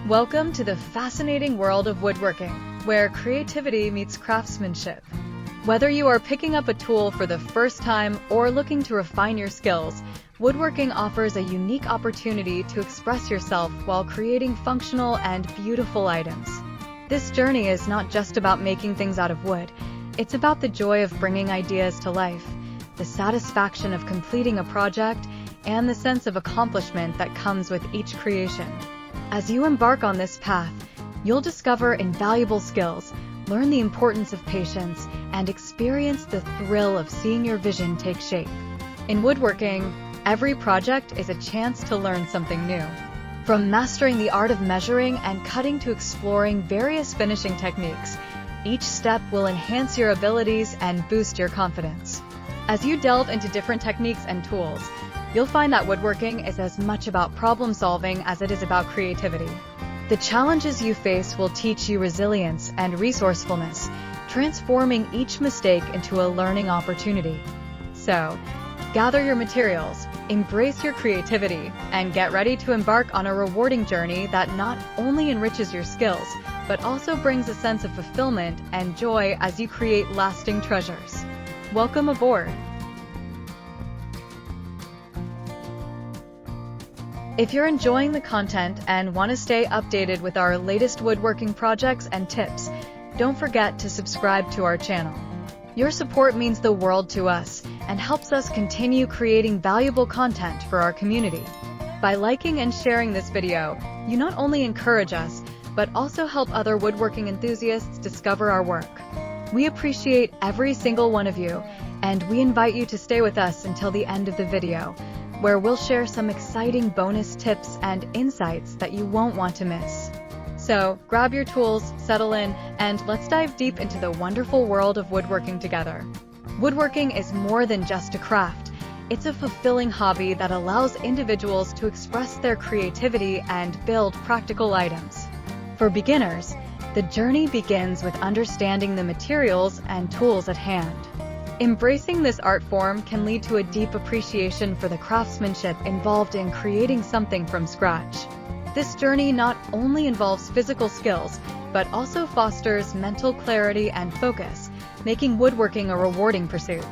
Welcome to the fascinating world of woodworking, where creativity meets craftsmanship. Whether you are picking up a tool for the first time or looking to refine your skills, woodworking offers a unique opportunity to express yourself while creating functional and beautiful items. This journey is not just about making things out of wood. It's about the joy of bringing ideas to life, the satisfaction of completing a project, and the sense of accomplishment that comes with each creation. As you embark on this path, you'll discover invaluable skills, learn the importance of patience, and experience the thrill of seeing your vision take shape. In woodworking, every project is a chance to learn something new. From mastering the art of measuring and cutting to exploring various finishing techniques, each step will enhance your abilities and boost your confidence. As you delve into different techniques and tools, you'll find that woodworking is as much about problem solving as it is about creativity. The challenges you face will teach you resilience and resourcefulness, transforming each mistake into a learning opportunity. So, gather your materials, embrace your creativity, and get ready to embark on a rewarding journey that not only enriches your skills, but also brings a sense of fulfillment and joy as you create lasting treasures. Welcome aboard! If you're enjoying the content and want to stay updated with our latest woodworking projects and tips, don't forget to subscribe to our channel. Your support means the world to us and helps us continue creating valuable content for our community. By liking and sharing this video, you not only encourage us, but also help other woodworking enthusiasts discover our work. We appreciate every single one of you, and we invite you to stay with us until the end of the video, where we'll share some exciting bonus tips and insights that you won't want to miss. So, grab your tools, settle in, and let's dive deep into the wonderful world of woodworking together. Woodworking is more than just a craft. It's a fulfilling hobby that allows individuals to express their creativity and build practical items. For beginners, the journey begins with understanding the materials and tools at hand. Embracing this art form can lead to a deep appreciation for the craftsmanship involved in creating something from scratch. This journey not only involves physical skills, but also fosters mental clarity and focus, making woodworking a rewarding pursuit.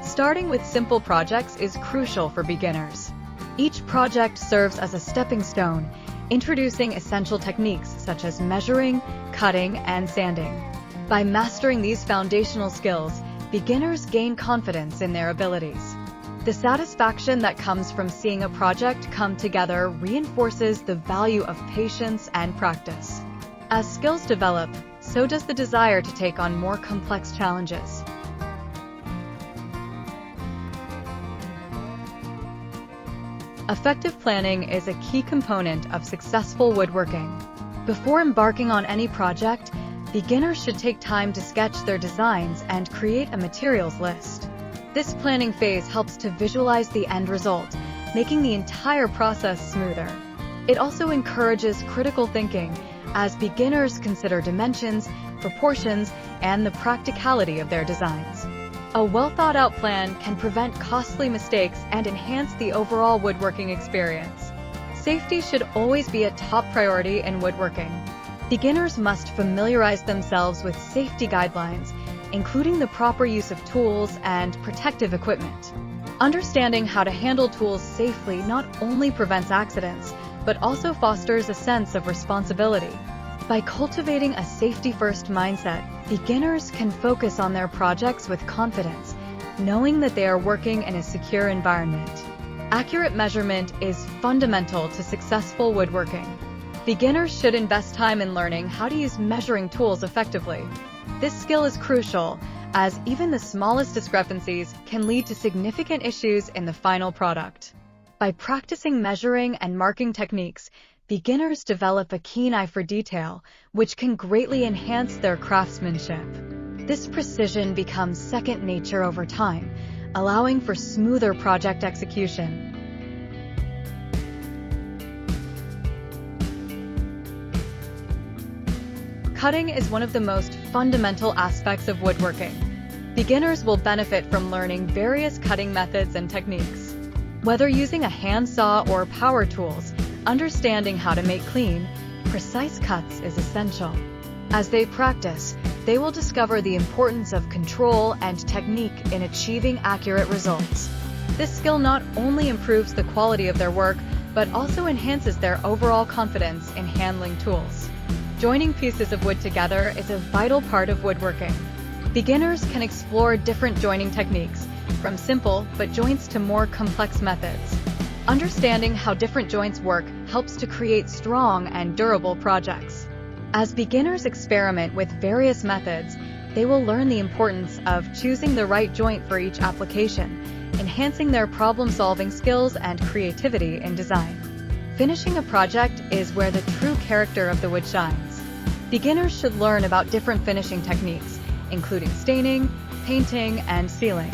Starting with simple projects is crucial for beginners. Each project serves as a stepping stone, introducing essential techniques such as measuring, cutting, and sanding. By mastering these foundational skills, beginners gain confidence in their abilities. The satisfaction that comes from seeing a project come together reinforces the value of patience and practice. As skills develop, so does the desire to take on more complex challenges. Effective planning is a key component of successful woodworking. Before embarking on any project, beginners should take time to sketch their designs and create a materials list. This planning phase helps to visualize the end result, making the entire process smoother. It also encourages critical thinking, as beginners consider dimensions, proportions, and the practicality of their designs. A well-thought-out plan can prevent costly mistakes and enhance the overall woodworking experience. Safety should always be a top priority in woodworking. Beginners must familiarize themselves with safety guidelines, including the proper use of tools and protective equipment. Understanding how to handle tools safely not only prevents accidents, but also fosters a sense of responsibility. By cultivating a safety-first mindset, beginners can focus on their projects with confidence, knowing that they are working in a secure environment. Accurate measurement is fundamental to successful woodworking. Beginners should invest time in learning how to use measuring tools effectively. This skill is crucial, as even the smallest discrepancies can lead to significant issues in the final product. By practicing measuring and marking techniques, beginners develop a keen eye for detail, which can greatly enhance their craftsmanship. This precision becomes second nature over time, allowing for smoother project execution. Cutting is one of the most fundamental aspects of woodworking. Beginners will benefit from learning various cutting methods and techniques. Whether using a handsaw or power tools, understanding how to make clean, Precise cuts is essential. As they practice, they will discover the importance of control and technique in achieving accurate results. This skill not only improves the quality of their work, but also enhances their overall confidence in handling tools. Joining pieces of wood together is a vital part of woodworking. Beginners can explore different joining techniques, from simple joints to more complex methods. Understanding how different joints work helps to create strong and durable projects. As beginners experiment with various methods, they will learn the importance of choosing the right joint for each application, enhancing their problem-solving skills and creativity in design. Finishing a project is where the true character of the wood shines. Beginners should learn about different finishing techniques, including staining, painting, and sealing.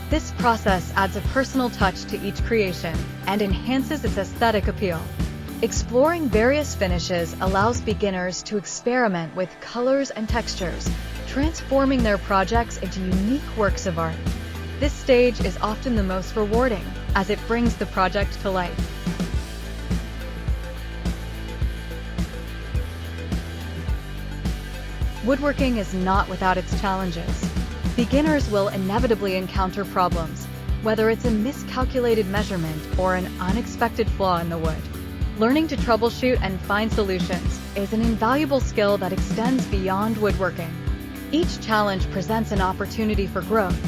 This process adds a personal touch to each creation and enhances its aesthetic appeal. Exploring various finishes allows beginners to experiment with colors and textures, transforming their projects into unique works of art. This stage is often the most rewarding, as it brings the project to life. Woodworking is not without its challenges. Beginners will inevitably encounter problems, whether it's a miscalculated measurement or an unexpected flaw in the wood. Learning to troubleshoot and find solutions is an invaluable skill that extends beyond woodworking. Each challenge presents an opportunity for growth,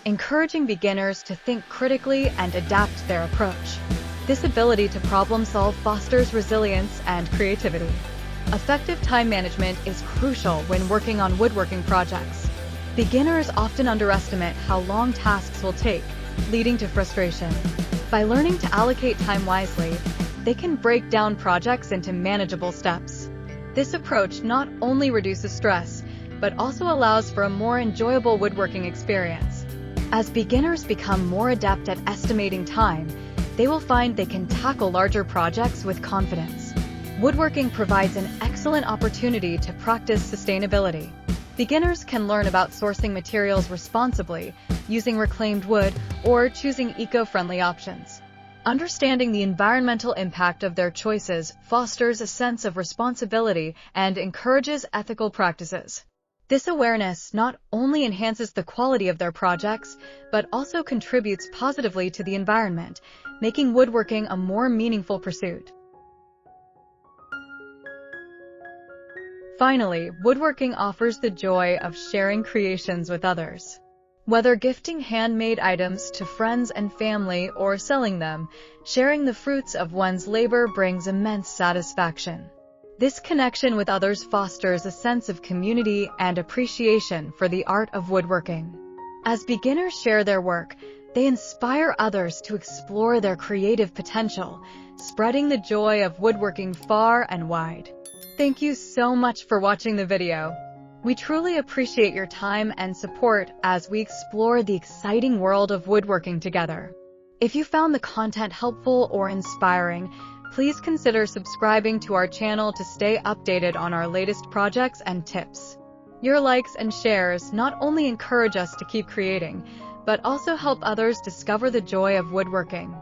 encouraging beginners to think critically and adapt their approach. This ability to problem solve fosters resilience and creativity. Effective time management is crucial when working on woodworking projects. Beginners often underestimate how long tasks will take, leading to frustration. By learning to allocate time wisely, they can break down projects into manageable steps. This approach not only reduces stress, but also allows for a more enjoyable woodworking experience. As beginners become more adept at estimating time, they will find they can tackle larger projects with confidence. Woodworking provides an excellent opportunity to practice sustainability. Beginners can learn about sourcing materials responsibly, using reclaimed wood, or choosing eco-friendly options. Understanding the environmental impact of their choices fosters a sense of responsibility and encourages ethical practices. This awareness not only enhances the quality of their projects, but also contributes positively to the environment, making woodworking a more meaningful pursuit. Finally, woodworking offers the joy of sharing creations with others. Whether gifting handmade items to friends and family or selling them, sharing the fruits of one's labor brings immense satisfaction. This connection with others fosters a sense of community and appreciation for the art of woodworking. As beginners share their work, they inspire others to explore their creative potential, spreading the joy of woodworking far and wide. Thank you so much for watching the video. We truly appreciate your time and support as we explore the exciting world of woodworking together. If you found the content helpful or inspiring, please consider subscribing to our channel to stay updated on our latest projects and tips. Your likes and shares not only encourage us to keep creating, but also help others discover the joy of woodworking.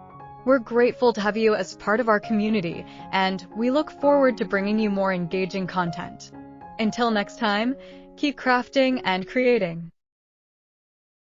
We're grateful to have you as part of our community, and we look forward to bringing you more engaging content. Until next time, keep crafting and creating.